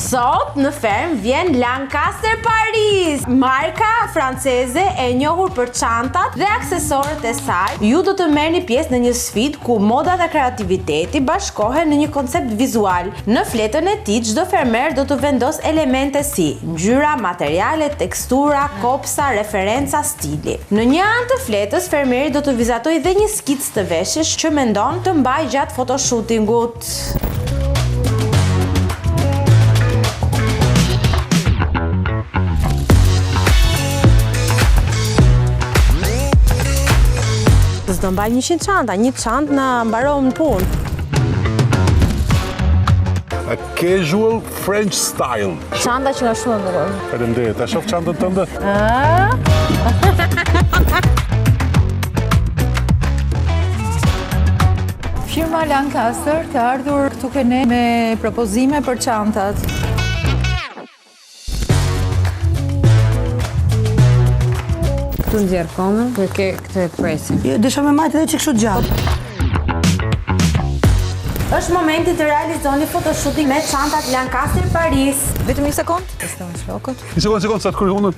Sot në ferm vjen Lancaster Paris, marka franceze e njohur për çantat dhe aksesorët e saj. Ju do të merrni pjesë në një sfidë ku moda dhe kreativiteti bashkohen në një koncept vizual. Në fletën e tij çdo fermer do të vendos elemente si ngjyra, materiale, tekstura, kopsa, referenca, stili. Në një anë të fletës fermeri do të vizatojë dhe një skic të veshjesh që mendon të mbajë gjatë fotoshootingut. Do mbaj 100 çanta, një çantë na mbaron punë. A casual French style. Çanta që nga shumë më bukur. Faleminderit. Ta shoh çantën tënde? Firma Lancaster ka ardhur këtu ke ne me propozime për çantat. Këtu nxjerr komën, këtë e presim. Desha me majtë edhe që kështu gjatë. Është momenti të realizoni fotoshooting me çantat Lancaster Paris. Vetëm një sekond. Një sekond, Një sekond, sa të kërë hundën.